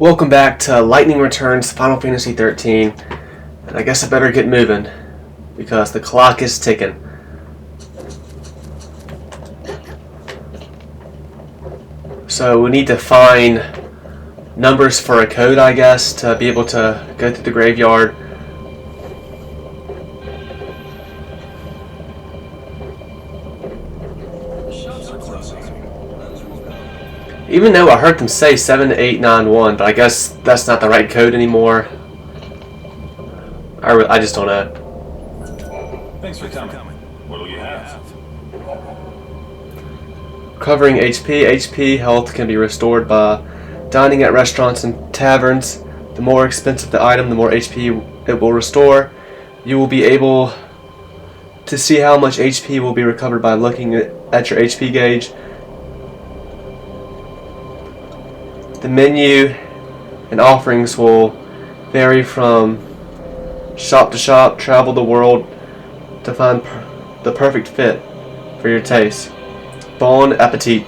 Welcome back to Lightning Returns Final Fantasy XIII, and I guess I better get moving, because the clock is ticking. So we need to find numbers for a code, I guess, to be able to go through the graveyard. Even though I heard them say 7891, but I guess that's not the right code anymore. I just don't know. Thanks for coming. What'll you have? Covering HP. HP health can be restored by dining at restaurants and taverns. The more expensive the item, the more HP it will restore. You will be able to see how much HP will be recovered by looking at your HP gauge. The menu and offerings will vary from shop to shop. Travel the world to find the perfect fit for your taste. Bon appetit.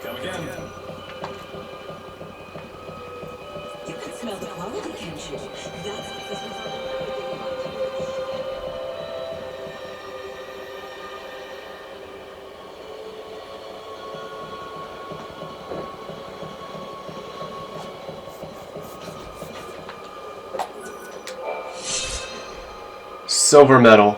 Come again. You can smell the quality, can't you? Silver medal.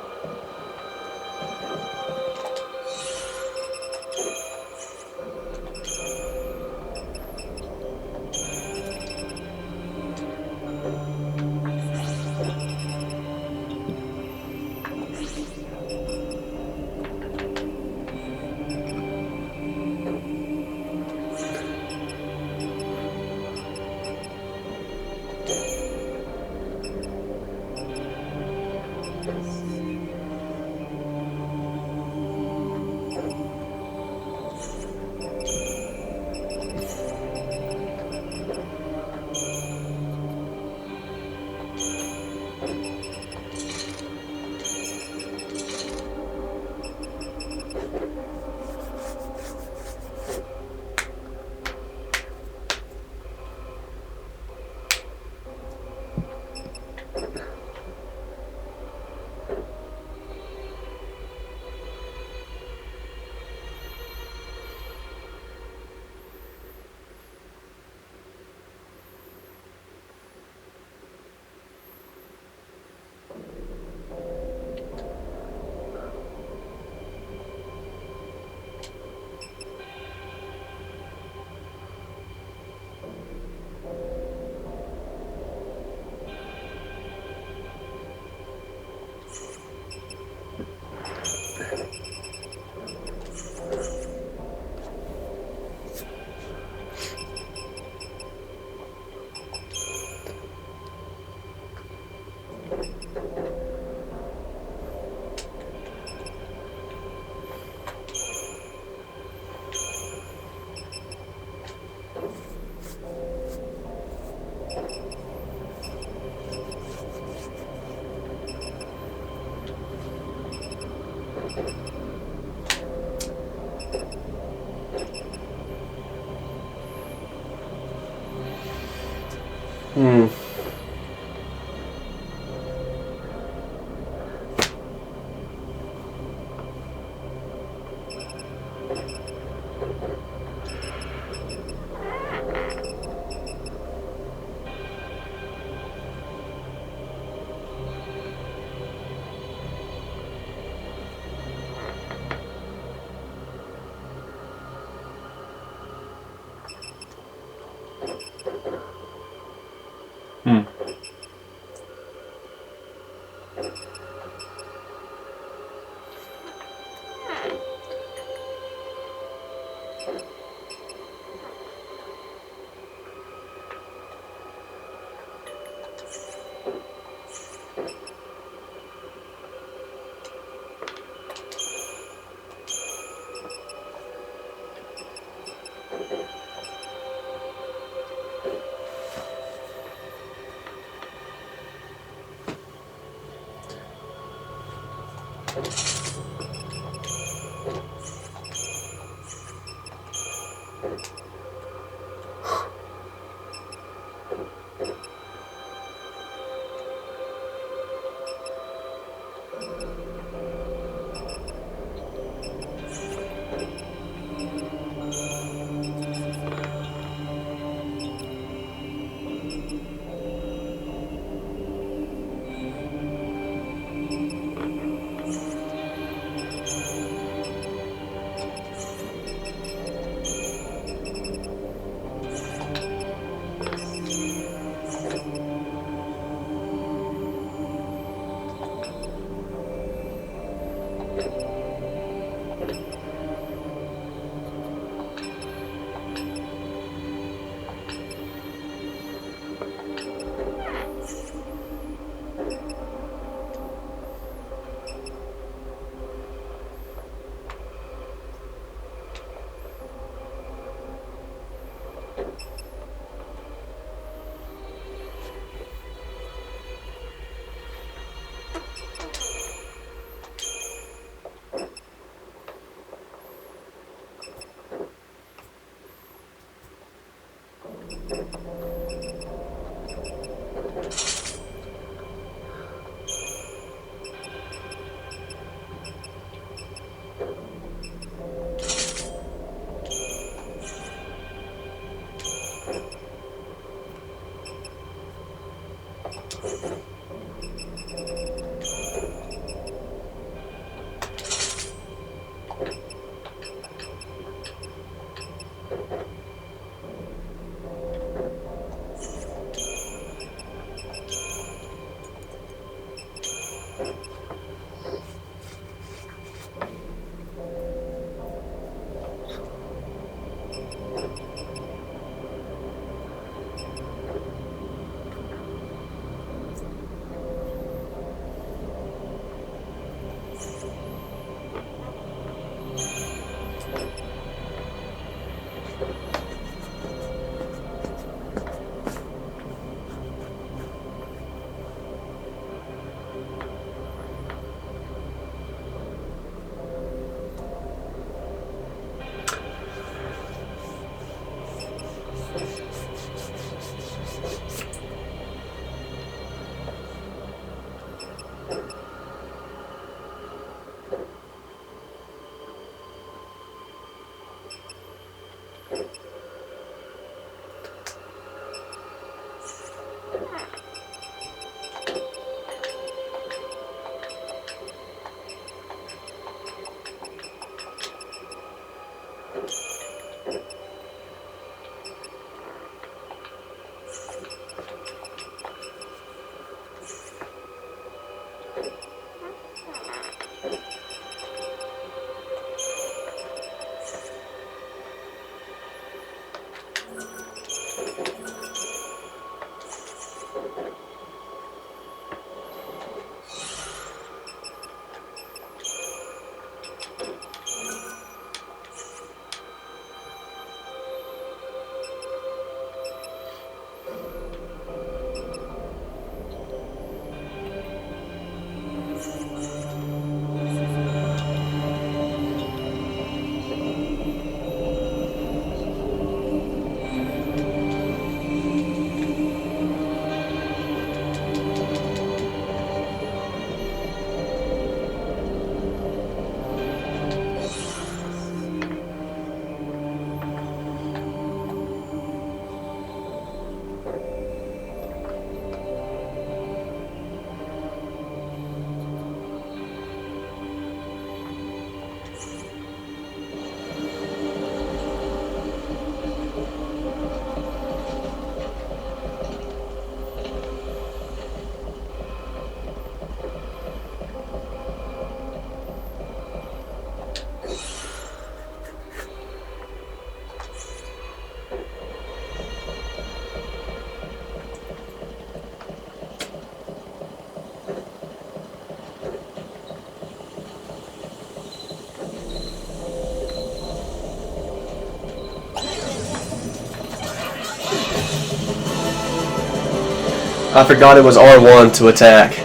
I forgot it was R1 to attack.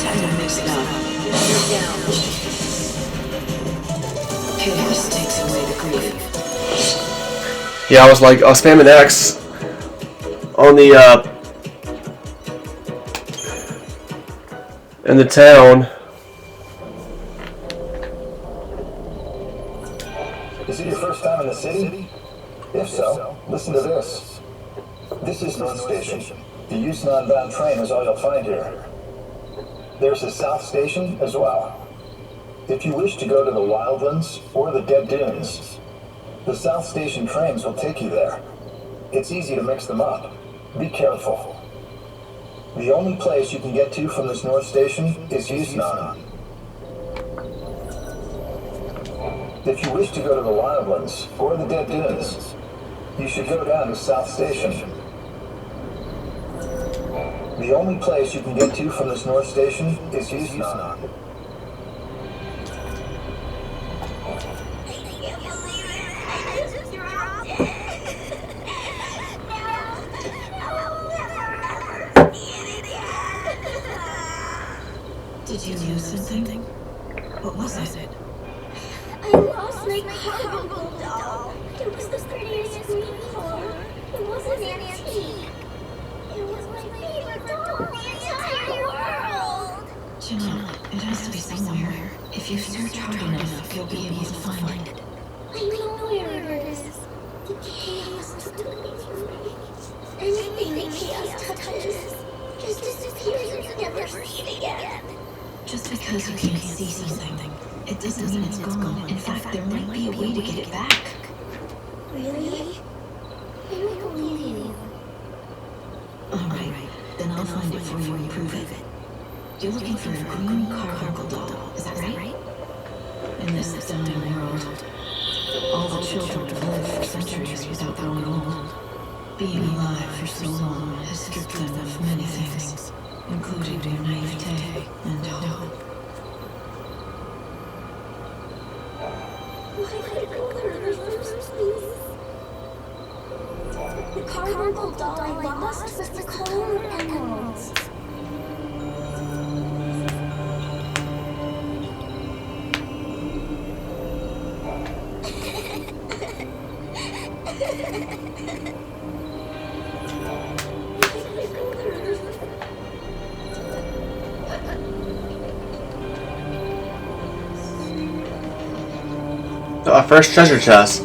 Time to mix it up. You're down. Chaos takes away the grief. Yeah, I was spamming X on the in the town. Is it your first time in the city? If so, listen to this. This is North Station. The Yusnan-bound train is all you'll find here. There's a South Station as well. If you wish to go to the Wildlands or the Dead Dunes, the South Station trains will take you there. It's easy to mix them up. Be careful. The only place you can get to from this North Station is Yusnan. If you wish to go to the Wildlands or the Dead Dunes, you should go down to South Station. The only place you can get to from this North Station is Yusnan. Did you lose something? What was it? I lost my carnival doll. It was the prettiest green color. It was an antique. It was my favorite doll in the entire world. Jenna, it has to be somewhere. If you search hard enough, you'll be able to find it. I know where it is. The chaos took it from me. Anything the chaos touches just disappears and you never see it again. Just because you can't see something, it doesn't mean it's gone. In fact, there might be a way to get it back. Really? I don't believe you. Alright, then I'll find it for you and prove it. You're looking for a green carbuncle doll, is that right? In this dying world, all the children have lived for centuries without growing old. Being alive for so long has stripped them of many things, including their naivete and hope. Why did I go there in the first place? The carbuncle doll I lost was the color of emeralds. Our first treasure chest.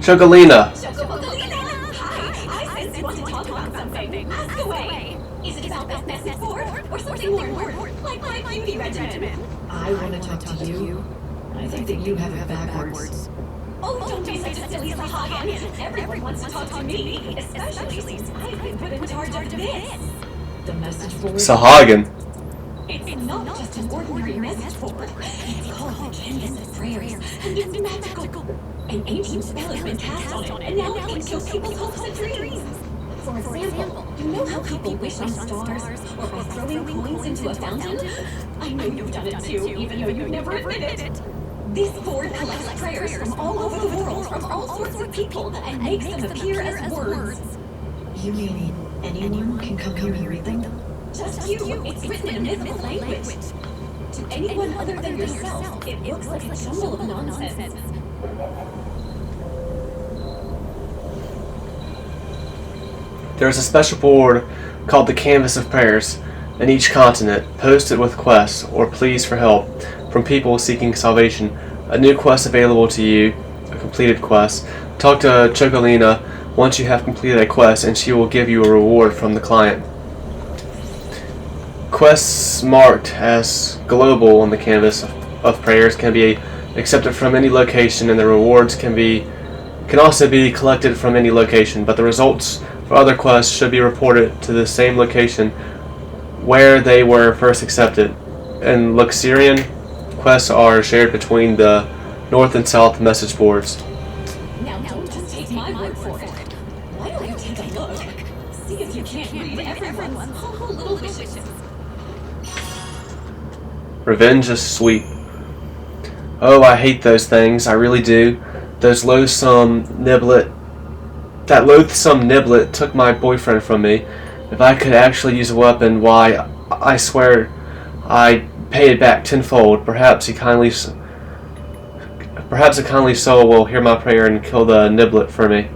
Chocolina. Hi, I sense you want to talk about something. Ask away. Is it about this message board or something more like my beauty regimen? I want to talk to you. I think that you have it backwards. Oh, don't be such a silly Sahagan. Everyone wants to talk to me, especially since I've been put in charge of this. The message board. Sahagan. It's not just an ordinary message board. It's called the Canvas of Prayers, and it's magical. An ancient spell has been cast on it, and now it can show people's hopes and dreams. For example, you know how people wish on stars or by throwing coins into a fountain? I know you've done it too, even though you never admit it. This board collects prayers from all over the world, from all sorts of people, and makes them appear as words. You mean anyone can come here and read them? Just you. It's written in a mythical language. To anyone other than yourself, it looks like a jumble of nonsense. There is a special board called the Canvas of Prayers in each continent, posted with quests or pleas for help from people seeking salvation. A new quest available to you, a completed quest. Talk to Chocolina once you have completed a quest and she will give you a reward from the client. Quests marked as global on the Canvas of Prayers can be accepted from any location, and the rewards can also be collected from any location, but the results for other quests should be reported to the same location where they were first accepted. In Luxerion, quests are shared between the north and south message boards. Now don't just take my word for it. Why don't you take a look? See if you can't read everyone's whole little wishes. Revenge is sweet. Oh, I hate those things, I really do. That loathsome niblet took my boyfriend from me. If I could actually use a weapon, why, I swear I'd pay it back tenfold. Perhaps a kindly soul will hear my prayer and kill the niblet for me.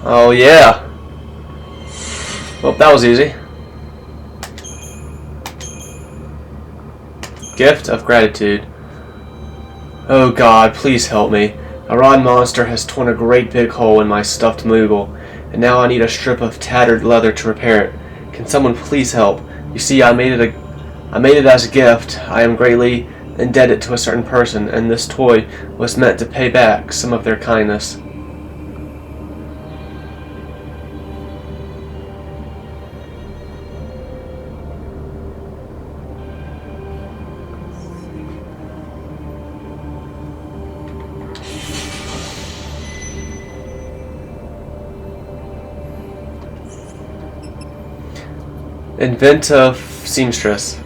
Oh yeah. Well, that was easy. Gift of gratitude. Oh God, please help me. A rod monster has torn a great big hole in my stuffed Moogle, and now I need a strip of tattered leather to repair it. Can someone please help? You see, I made it as a gift. I am greatly indebted to a certain person, and this toy was meant to pay back some of their kindness. Inventive seamstress.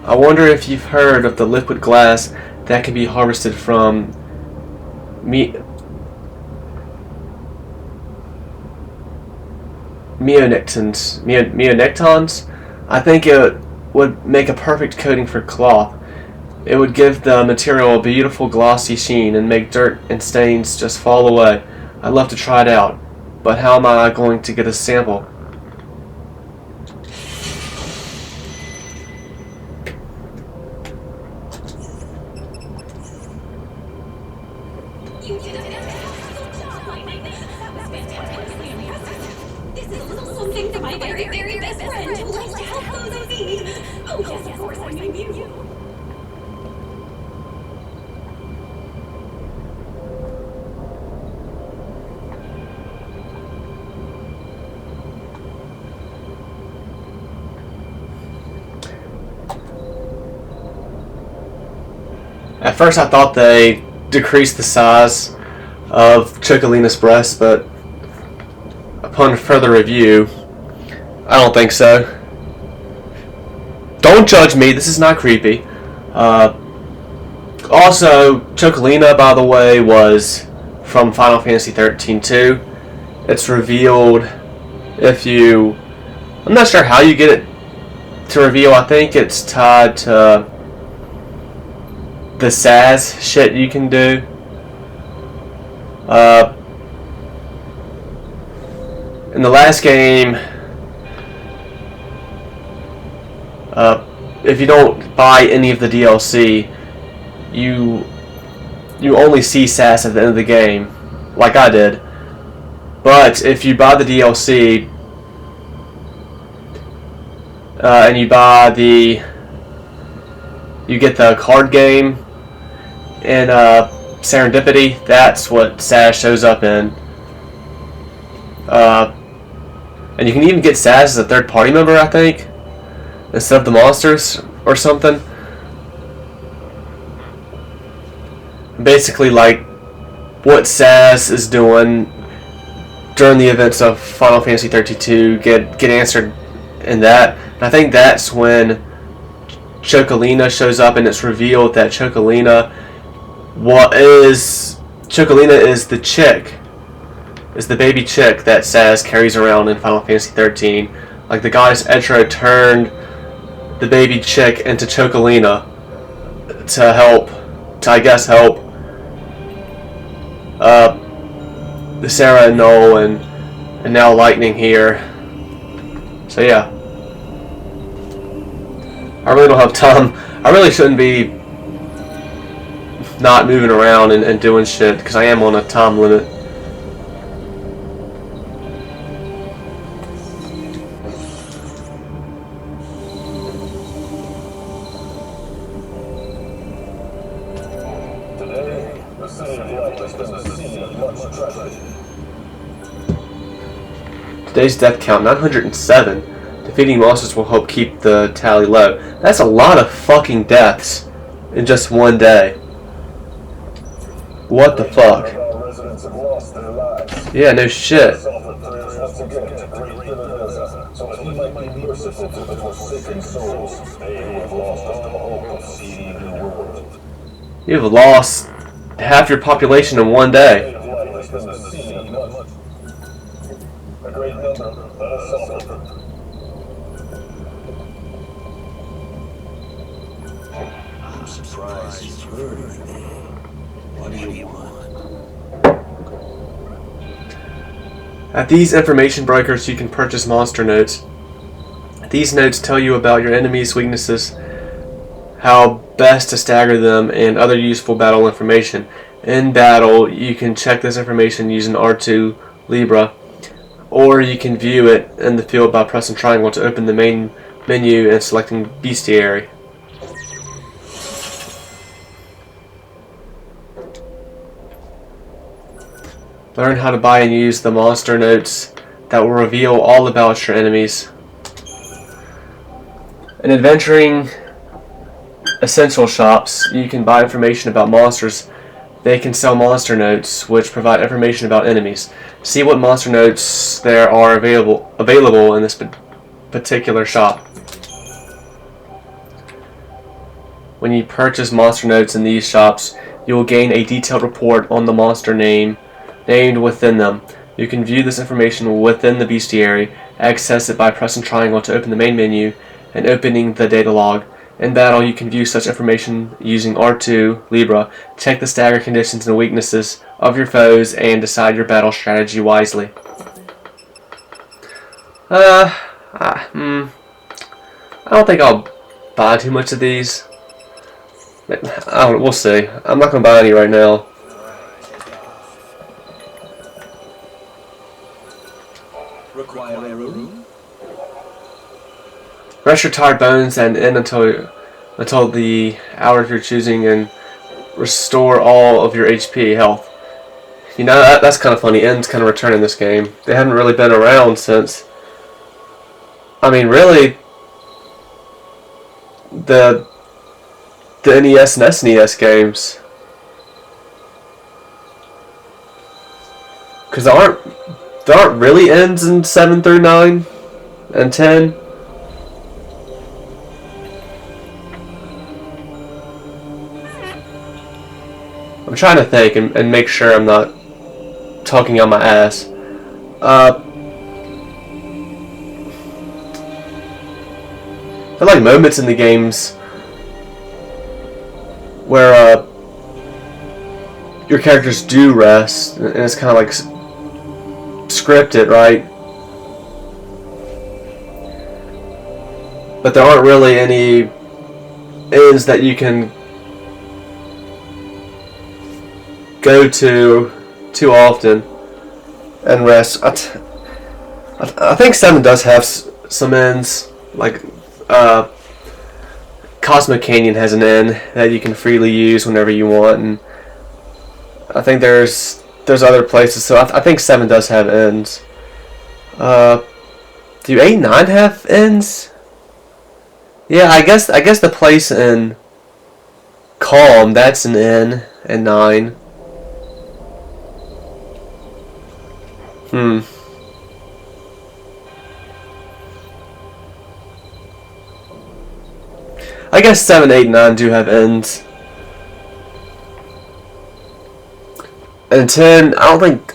I wonder if you've heard of the liquid glass that can be harvested from meonectons. I think it would make a perfect coating for cloth. It would give the material a beautiful glossy sheen and make dirt and stains just fall away. I'd love to try it out, but how am I going to get a sample? You did a fantastic job, my knight. That was fantastically impressive. This is a little something for my very, very best friend who likes to help those in need. Oh yes, of course, I mean you. At first I thought they decreased the size of Chocolina's breast, but upon further review, I don't think so. Don't judge me, this is not creepy. Also, Chocolina, by the way, was from Final Fantasy XIII too. It's revealed if you... I'm not sure how you get it to reveal. I think it's tied to the SAS shit you can do. In the last game, if you don't buy any of the DLC, you only see SAS at the end of the game, like I did. But if you buy the DLC and you get the card game and Serendipity, that's what SAS shows up in. And you can even get SAS as a third party member, I think, instead of the monsters or something. Basically, like what SAS is doing during the events of Final Fantasy XIII get answered in that. And I think that's when Chocolina shows up, and it's revealed that Chocolina is the chick, is the baby chick that SAS carries around in Final Fantasy XIII. Like the goddess Etro turned the baby chick into Chocolina to help the Sarah and Noel and now Lightning here. So yeah. I really don't have time. I really shouldn't be not moving around and doing shit because I am on a time limit. Today, the city of light has been the scene of much tragedy. Today's death count 907. Defeating monsters will help keep the tally low. That's a lot of fucking deaths in just one day. What the fuck? Our residents have lost their lives. Yeah, no shit. Once again to great Villanova, so that he might be merciful to the forsaken souls, they who have lost all hope of seeing a new world. You've lost half your population in one day. The city of light has been the scene of much. A great number, let us suffer. I'm surprised you've heard of me. What do you want? At these information brokers, you can purchase monster notes. These notes tell you about your enemy's weaknesses, how best to stagger them, and other useful battle information. In battle, you can check this information using R2 Libra, or you can view it in the field by pressing triangle to open the main menu and selecting Bestiary. Learn how to buy and use the monster notes that will reveal all about your enemies. In adventuring essential shops, you can buy information about monsters. They can sell monster notes, which provide information about enemies. See what monster notes there are available in this particular shop. When you purchase monster notes in these shops, you will gain a detailed report on the monster named within them. You can view this information within the bestiary, access it by pressing triangle to open the main menu, and opening the data log. In battle, you can view such information using R2, Libra, check the stagger conditions and weaknesses of your foes, and decide your battle strategy wisely. I don't think I'll buy too much of these. We'll see. I'm not going to buy any right now. Require a room? Rest your tired bones and end until the hour you're choosing, and restore all of your HP health. You know, that's kind of funny. End's kind of return in this game. They haven't really been around since. I mean, really, the NES and SNES games. Because there aren't really ends in 7 through 9 and 10. I'm trying to think and make sure I'm not talking on my ass. There are like moments in the games where your characters do rest, and it's kind of like scripted, right? But there aren't really any ends that you can go to too often and rest. I think 7 does have some ends, like Cosmic Canyon has an end that you can freely use whenever you want, and I think there's other places. So I think 7 does have ends. Do 8 and 9 have ends? Yeah, I guess the place in Calm, that's an end, and 9. I guess 7, 8, and 9 do have ends. And 10, I don't think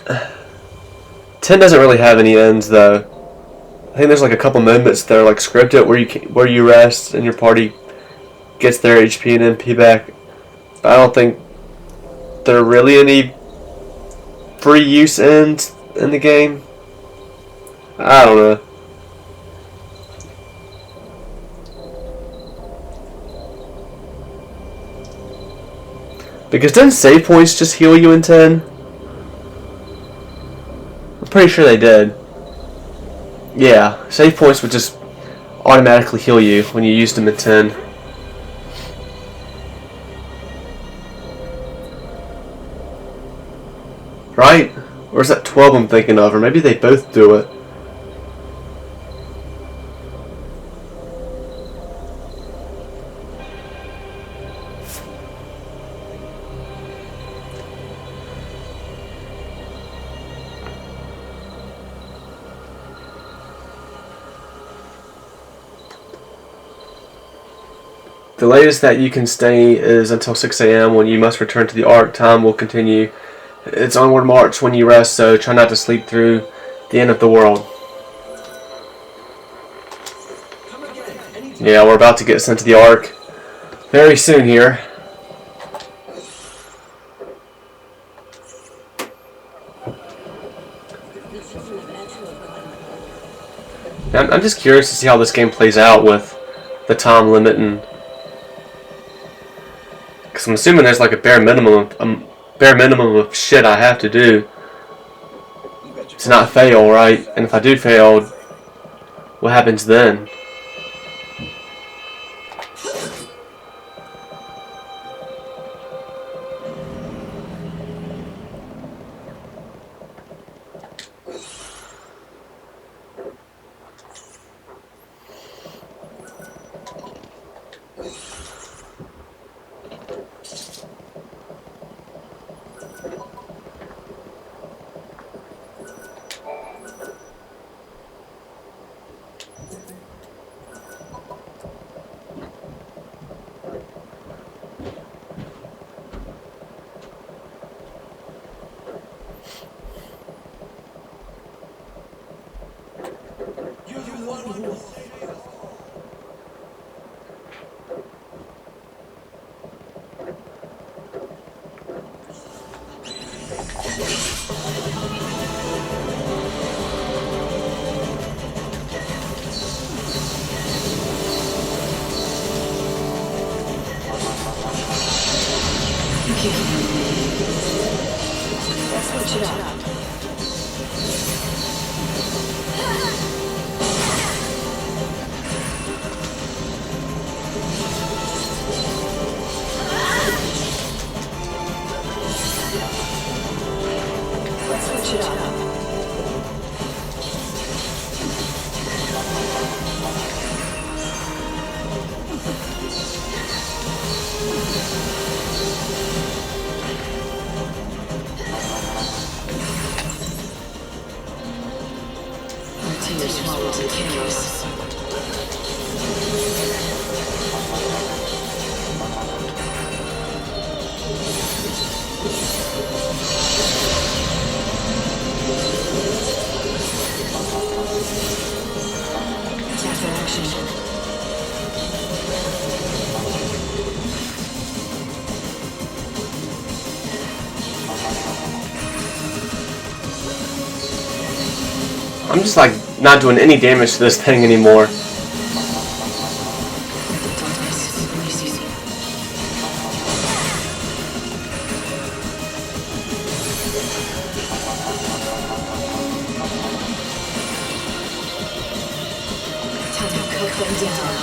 10 doesn't really have any ends though. I think there's like a couple moments that are like scripted where you rest and your party gets their HP and MP back. But I don't think there are really any free use ends in the game. I don't know. Because didn't save points just heal you in 10? I'm pretty sure they did. Yeah, save points would just automatically heal you when you used them in 10. Right? Or is that 12 I'm thinking of? Or maybe they both do it. The latest that you can stay is until 6 a.m. when you must return to the Ark. Time will continue its onward march when you rest, so try not to sleep through the end of the world. Yeah, we're about to get sent to the Ark very soon here. I'm just curious to see how this game plays out with the time limit, and because I'm assuming there's like a bare minimum of shit I have to do to not fail, right? And if I do fail, what happens then? Let's switch it up. Let's switch it up. Tears swallowed in chaos. Tap for action. I'm just like not doing any damage to this thing anymore. Time to cut them down.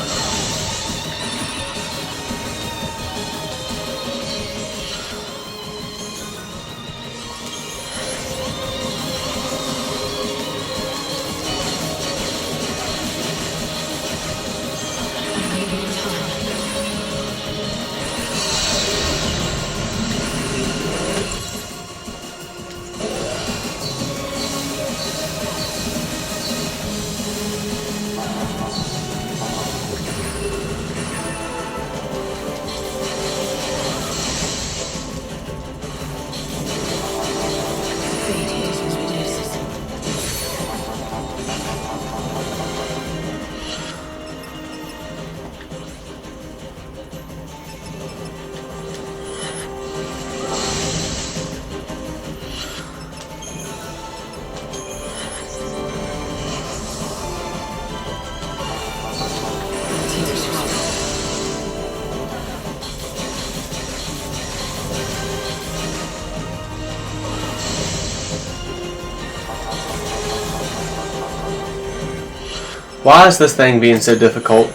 Why is this thing being so difficult?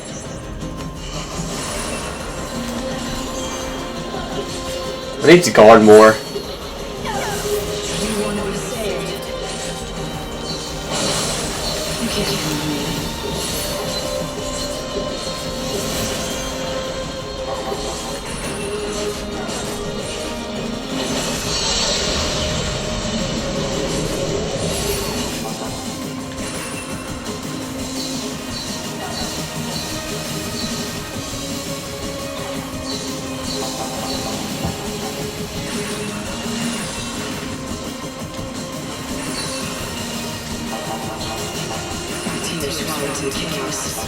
I need to guard more. In chaos.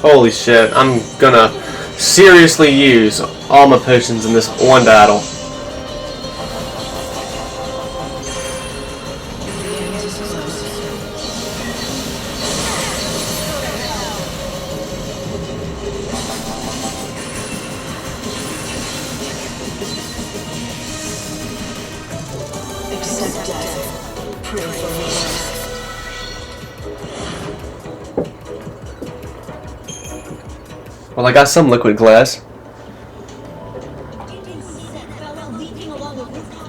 Holy shit, I'm gonna seriously use all my potions in this one battle. Accept death. Pray for me. Well, I got some liquid glass. You can see that fella leaping along the rooftop.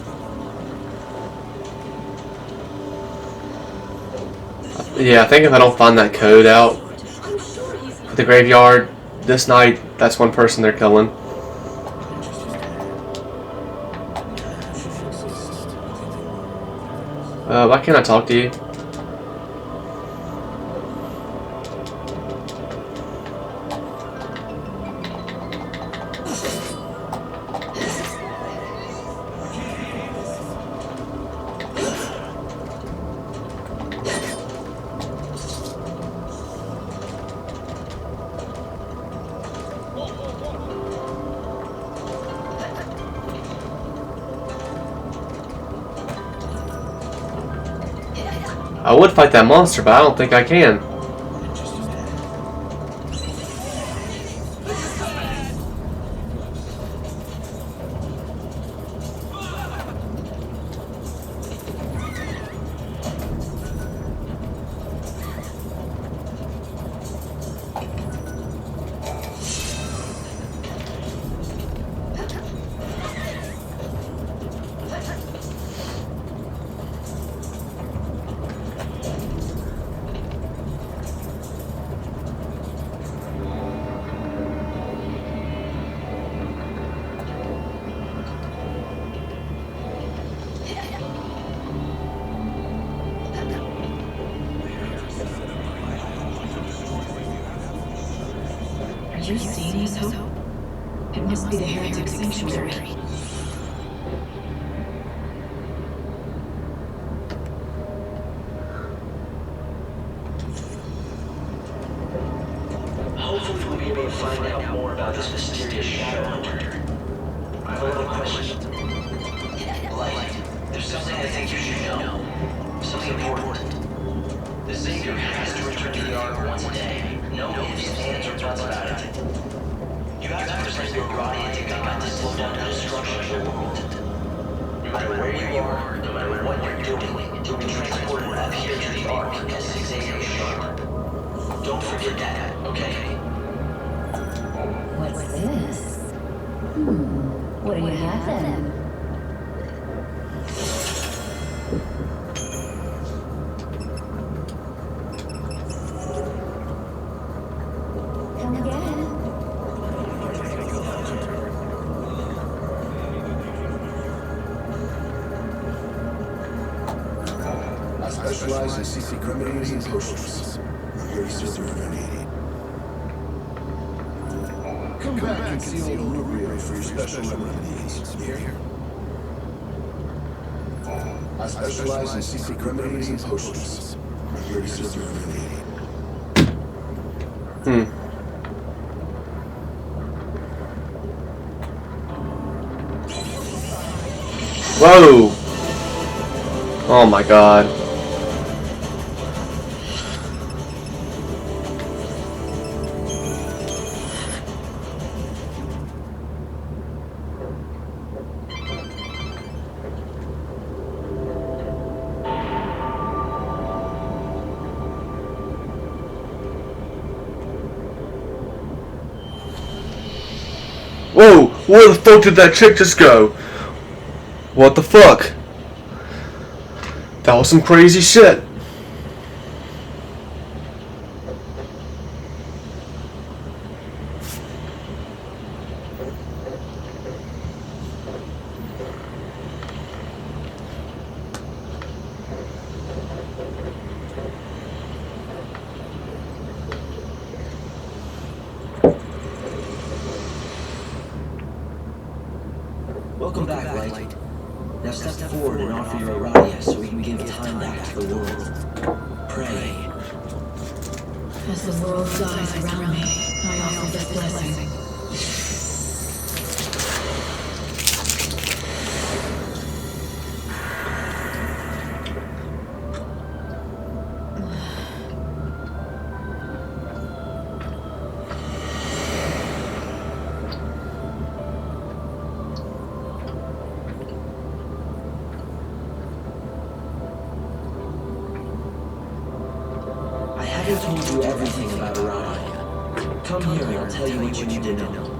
Yeah, I think if I don't find that code out I'm sure he's not. for the graveyard this night, that's one person they're killing. Why can't I talk to you? I would fight that monster, but I don't think I can. Are you seeing this hope? It must be the heretic sanctuary. Hopefully we'll be able to find out more about this mysterious shadow hunter. I have a little question. Light, there's something I think you should know. Something important. The Savior has to return to the Ark once a day. No ifs, ands, or buts about it. You have to present your body and God to slow down the destruction of the world. No matter where you are, no matter what you're doing, you'll be transported up here to the Ark at 6 a.m. sharp. Don't forget that, okay? What's this? What do you have then? Come again. I specialize in secret remedies and potions. I'm here to serve your need. Come back and see old Luxerion for your special remedies. Here. I specialize in secret remedies and potions. I'm here to serve your need. Whoa! Oh my god. Whoa! Where the fuck did that chick just go? What the fuck? That was some crazy shit. Welcome back, Light. Now step forward and offer your Aradia so we can give time back to the world. Pray. As the world dies around me, I offer this blessing. told you everything about Araya. Come here and I'll tell you what you need to know.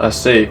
I see.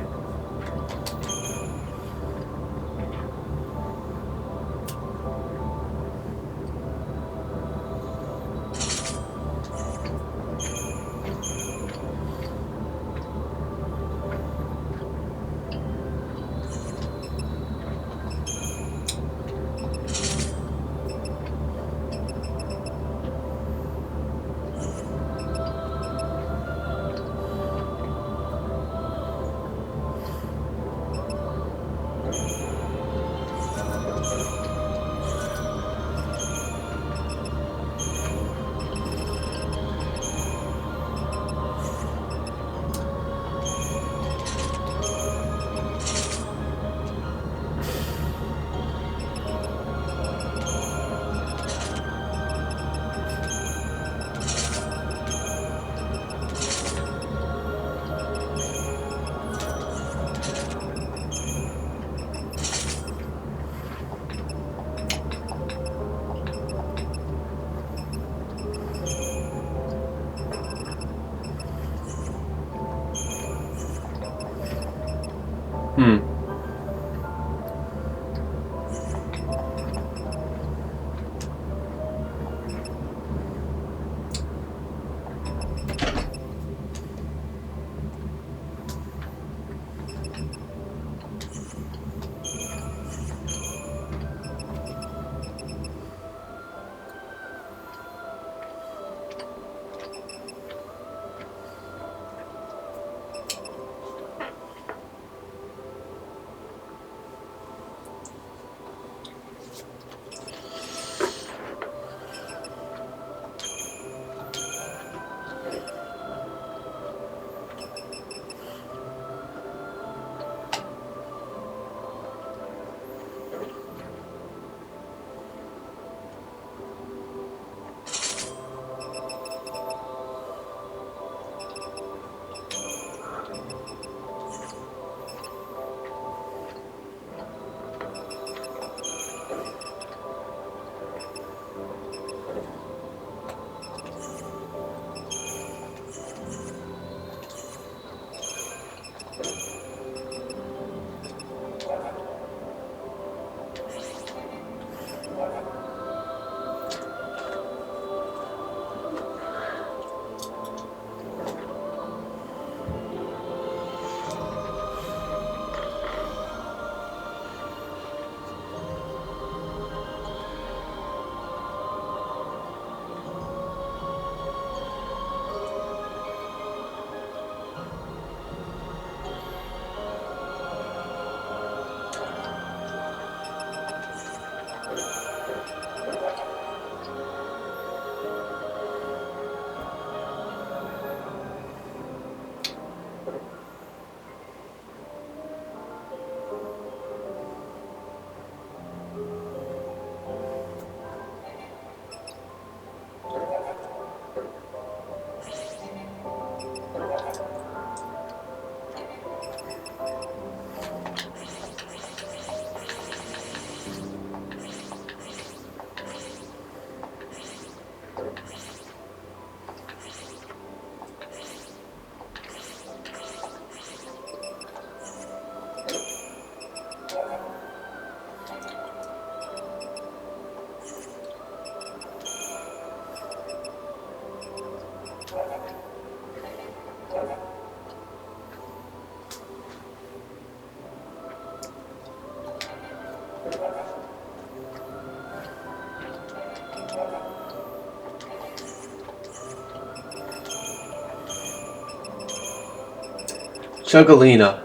Chocolina.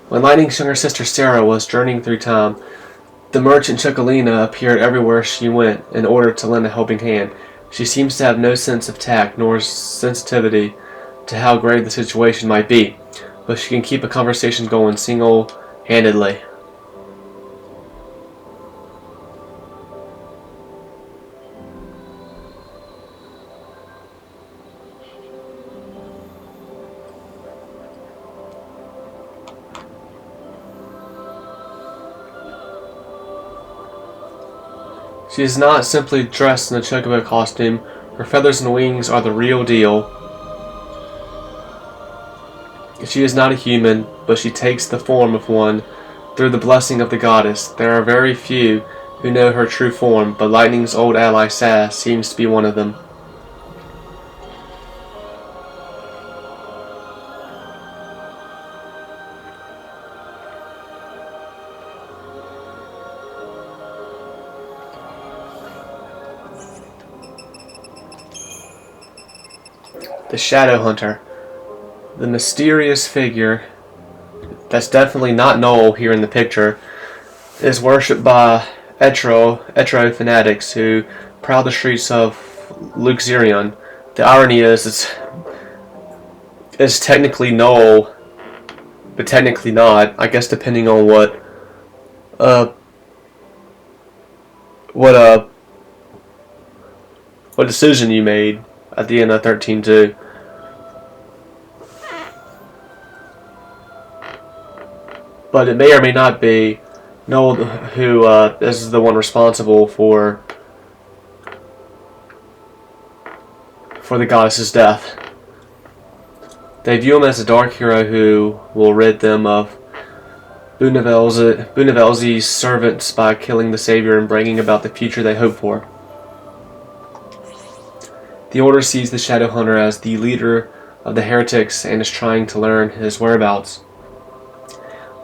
When Lightning's younger sister Sarah was journeying through time, the merchant Chocolina appeared everywhere she went in order to lend a helping hand. She seems to have no sense of tact nor sensitivity to how grave the situation might be, but she can keep a conversation going single-handedly. She is not simply dressed in a chocobo costume. Her feathers and wings are the real deal. She is not a human, but she takes the form of one through the blessing of the goddess. There are very few who know her true form, but Lightning's old ally Sass seems to be one of them. The Shadow Hunter. The mysterious figure that's definitely not Noel here in the picture is worshipped by Etro fanatics who prowl the streets of Luxerion. The irony is it's technically Noel, but technically not. I guess depending on what decision you made at the end of 13-2. But it may or may not be Noel who is the one responsible for the goddess's death. They view him as a dark hero who will rid them of Bunavelzi's servants by killing the Savior and bringing about the future they hope for. The Order sees the Shadow Hunter as the leader of the heretics and is trying to learn his whereabouts.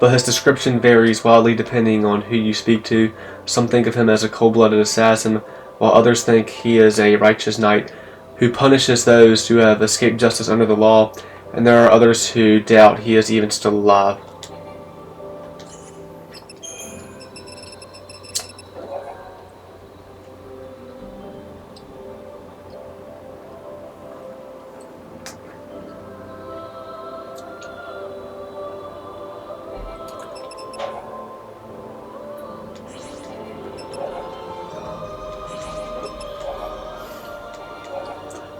But his description varies wildly depending on who you speak to. Some think of him as a cold-blooded assassin, while others think he is a righteous knight who punishes those who have escaped justice under the law, and there are others who doubt he is even still alive.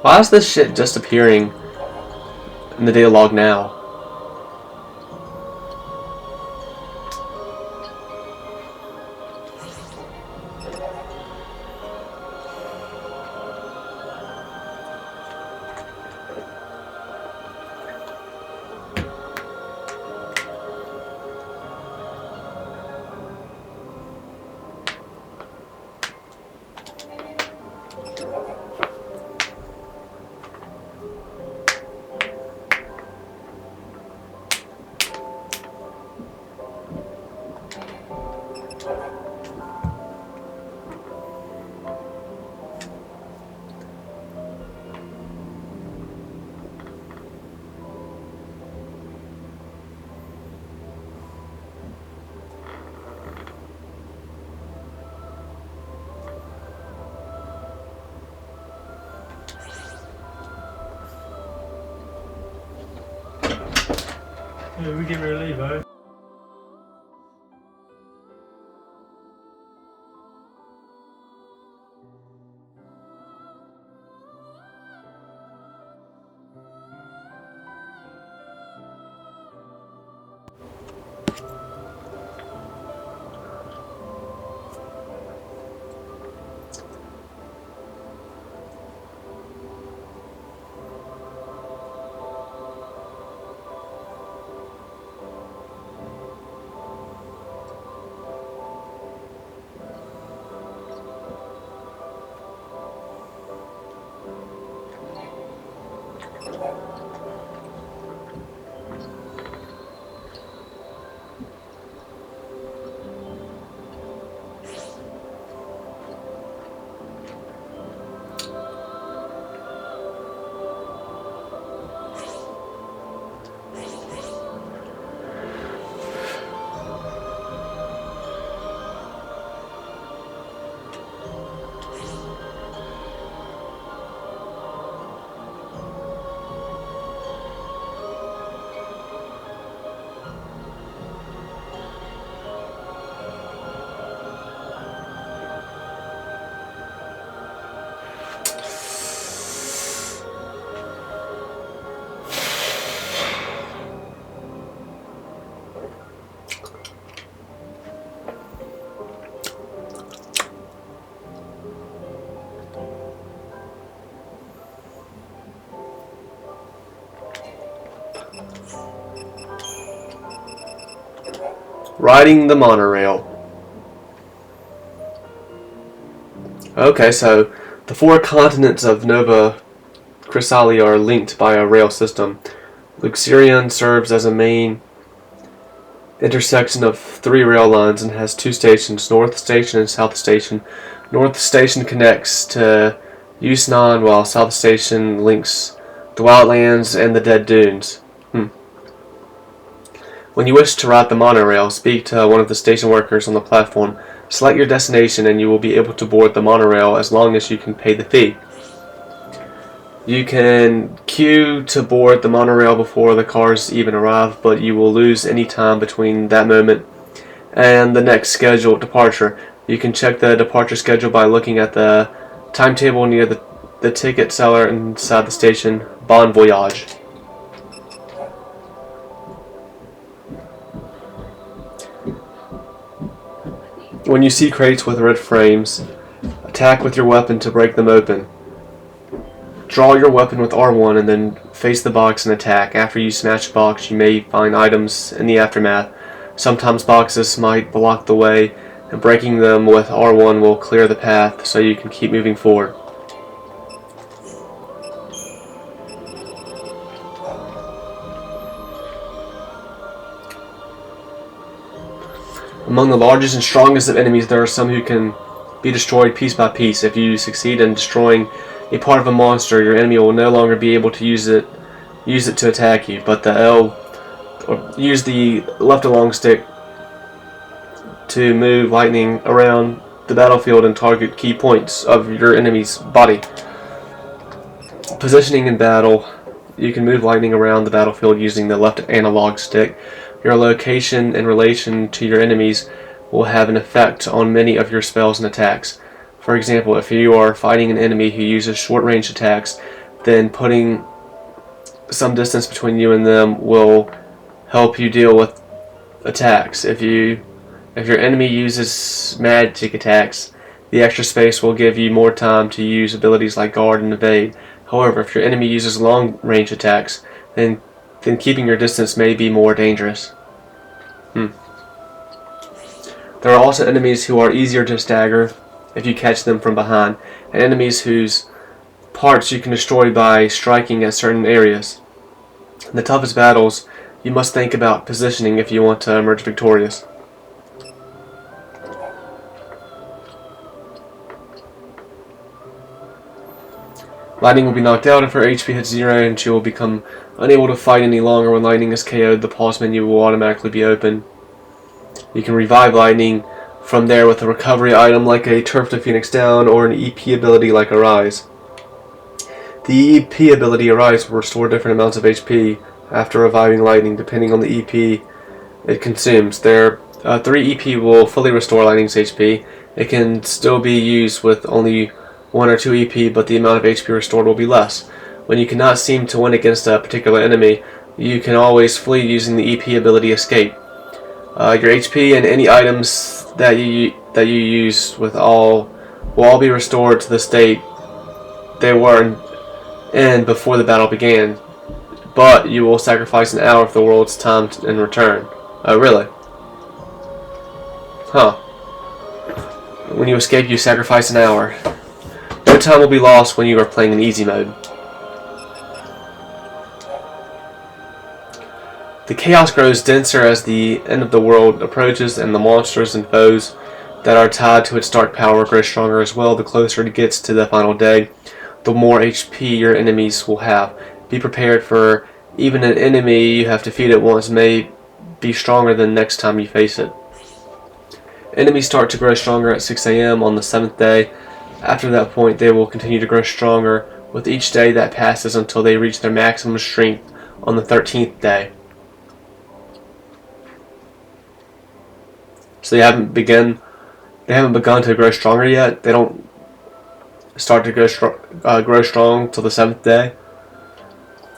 Why is this shit just appearing in the data log now? Yeah, we get rid of Levo. Riding the monorail. Okay, so the 4 continents of Nova Chrysalia are linked by a rail system. Luxerion serves as a main intersection of 3 rail lines and has 2 stations, North Station and South Station. North Station connects to XIII, while South Station links the Wildlands and the Dead Dunes. When you wish to ride the monorail, speak to one of the station workers on the platform. Select your destination and you will be able to board the monorail as long as you can pay the fee. You can queue to board the monorail before the cars even arrive, but you will lose any time between that moment and the next scheduled departure. You can check the departure schedule by looking at the timetable near the ticket seller inside the station. Bon voyage. When you see crates with red frames, attack with your weapon to break them open. Draw your weapon with R1 and then face the box and attack. After you smash the box, you may find items in the aftermath. Sometimes boxes might block the way, and breaking them with R1 will clear the path so you can keep moving forward. Among the largest and strongest of enemies, there are some who can be destroyed piece by piece. If you succeed in destroying a part of a monster, your enemy will no longer be able to use it to attack you, but use the left along stick to move lightning around the battlefield and target key points of your enemy's body. Positioning in battle, you can move lightning around the battlefield using the left analog stick. Your location in relation to your enemies will have an effect on many of your spells and attacks. For example, if you are fighting an enemy who uses short-range attacks, then putting some distance between you and them will help you deal with attacks. If your enemy uses magic attacks, the extra space will give you more time to use abilities like guard and evade. However, if your enemy uses long-range attacks, then keeping your distance may be more dangerous. There are also enemies who are easier to stagger if you catch them from behind, and enemies whose parts you can destroy by striking at certain areas. In the toughest battles, you must think about positioning if you want to emerge victorious. Lightning will be knocked out if her HP hits 0, and she will become unable to fight any longer. When Lightning is KO'd, the pause menu will automatically be open. You can revive Lightning from there with a recovery item like a Turf to Phoenix Down or an EP ability like Arise. The EP ability Arise will restore different amounts of HP after reviving Lightning depending on the EP it consumes. 3 EP will fully restore Lightning's HP. It can still be used with only 1 or 2 EP, but the amount of HP restored will be less. When you cannot seem to win against a particular enemy, you can always flee using the EP ability Escape. Your HP and any items that you use will all be restored to the state they were in before the battle began, but you will sacrifice an hour of the world's time in return. Oh, really? Huh. When you escape, you sacrifice an hour. No time will be lost when you are playing in easy mode. The chaos grows denser as the end of the world approaches, and the monsters and foes that are tied to its dark power grow stronger as well. The closer it gets to the final day, the more HP your enemies will have. Be prepared, for even an enemy you have defeated once may be stronger than next time you face it. Enemies start to grow stronger at 6 AM on the 7th day. After that point, they will continue to grow stronger with each day that passes until they reach their maximum strength on the 13th day. So they haven't begun to grow stronger yet. They don't start to grow strong till the 7th day.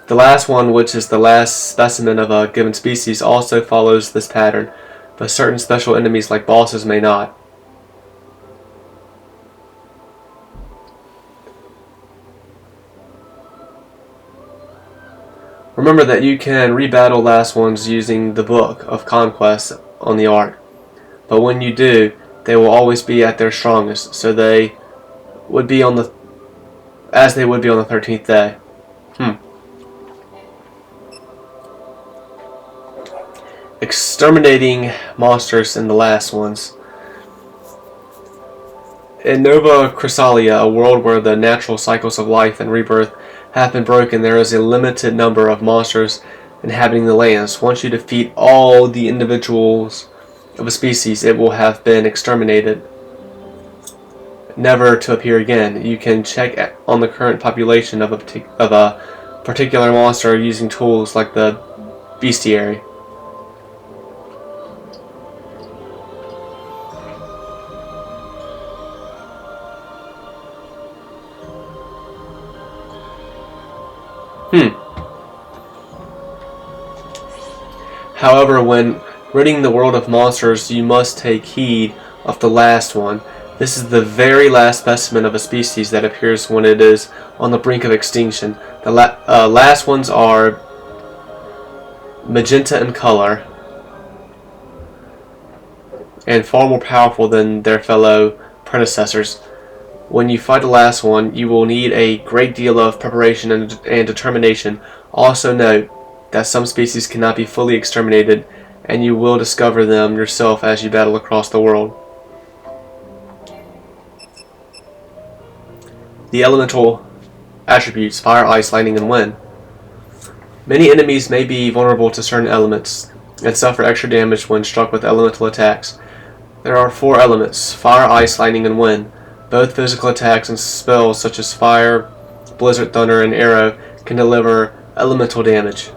The last one, which is the last specimen of a given species, also follows this pattern, but certain special enemies like bosses may not. Remember that you can rebattle last ones using the Book of Conquest on the arc. But when you do, they will always be at their strongest, so they would be on the as they would be on the 13th day. Exterminating monsters in the last ones. In Nova Chrysalia, a world where the natural cycles of life and rebirth have been broken, there is a limited number of monsters inhabiting the lands. Once you defeat all the individuals of a species, it will have been exterminated, never to appear again. You can check on the current population of a particular monster using tools like the bestiary. However, when ridding the world of monsters, you must take heed of the last one. This is the very last specimen of a species that appears when it is on the brink of extinction. The last ones are magenta in color and far more powerful than their fellow predecessors. When you fight the last one, you will need a great deal of preparation and determination. Also note that some species cannot be fully exterminated, and you will discover them yourself as you battle across the world. The elemental attributes: fire, ice, lightning, and wind. Many enemies may be vulnerable to certain elements and suffer extra damage when struck with elemental attacks. There are 4 elements: fire, ice, lightning, and wind. Both physical attacks and spells such as fire, blizzard, thunder, and arrow can deliver elemental damage.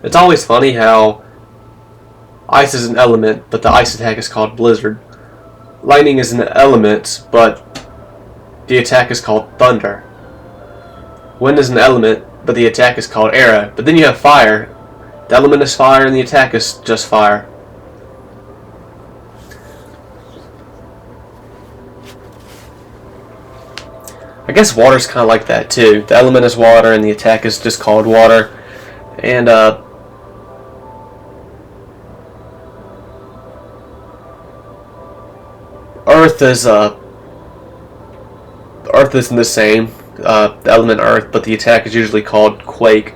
It's always funny how ice is an element, but the ice attack is called blizzard. Lightning is an element, but the attack is called thunder. Wind is an element, but the attack is called arrow. But then you have fire. The element is fire and the attack is just fire. I guess water's kind of like that too. The element is water and the attack is just called water. And Earth isn't the same. The element earth, but the attack is usually called quake.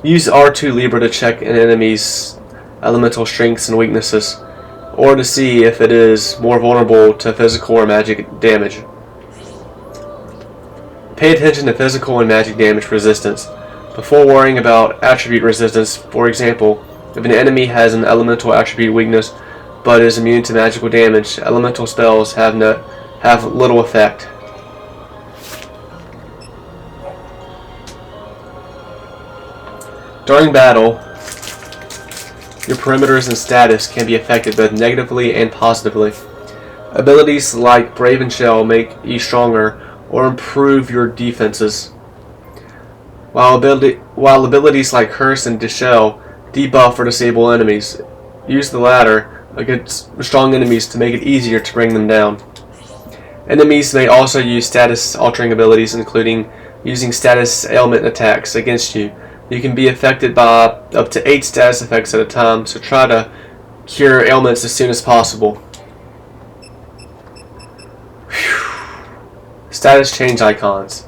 Use R2 Libra to check an enemy's elemental strengths and weaknesses, or to see if it is more vulnerable to physical or magic damage. Pay attention to physical and magic damage resistance before worrying about attribute resistance. For example, if an enemy has an elemental attribute weakness but is immune to magical damage, elemental spells have little effect. During battle, your perimeters and status can be affected both negatively and positively. Abilities like Brave and Shell make you stronger or improve your defenses, while abilities like Curse and Dishell debuff or disable enemies. Use the latter against strong enemies to make it easier to bring them down. Enemies may also use status altering abilities, including using status ailment attacks against you. You can be affected by up to 8 status effects at a time, so try to cure ailments as soon as possible. Status change icons.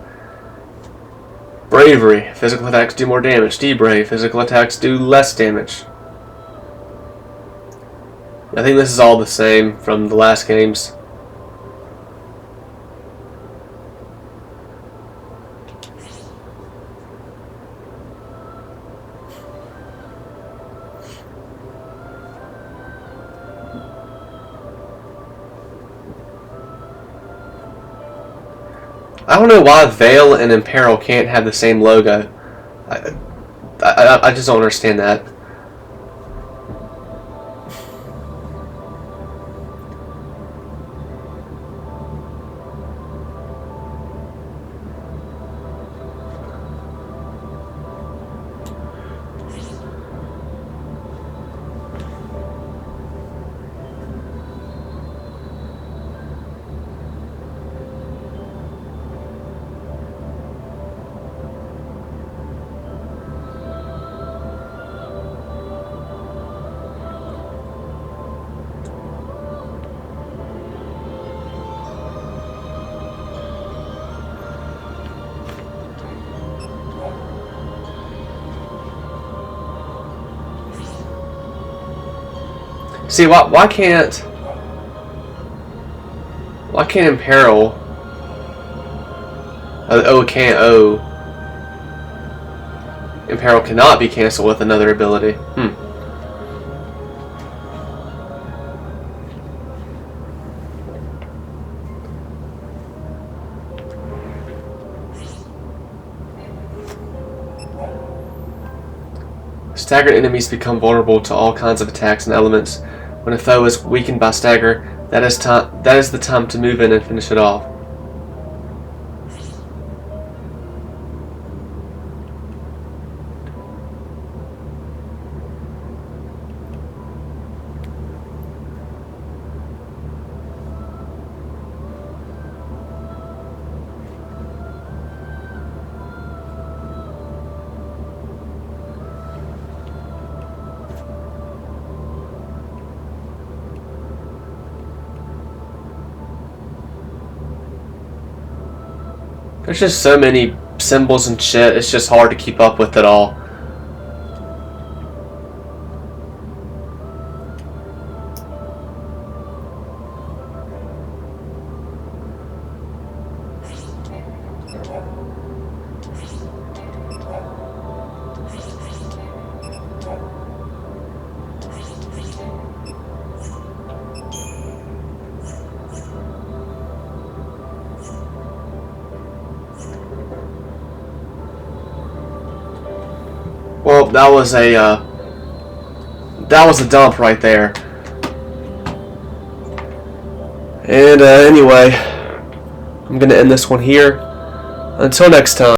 Bravery. Physical attacks do more damage. Debrave. Physical attacks do less damage. I think this is all the same from the last games. I don't know why Veil and Imperil can't have the same logo. I just don't understand that. See, why can't Imperil? Oh, it can't. Oh, Imperil cannot be canceled with another ability. Staggered enemies become vulnerable to all kinds of attacks and elements. When a foe is weakened by stagger, that is the time to move in and finish it off. There's just so many symbols and shit, it's just hard to keep up with it all. Well, that was a dump right there. And anyway, I'm gonna end this one here. Until next time.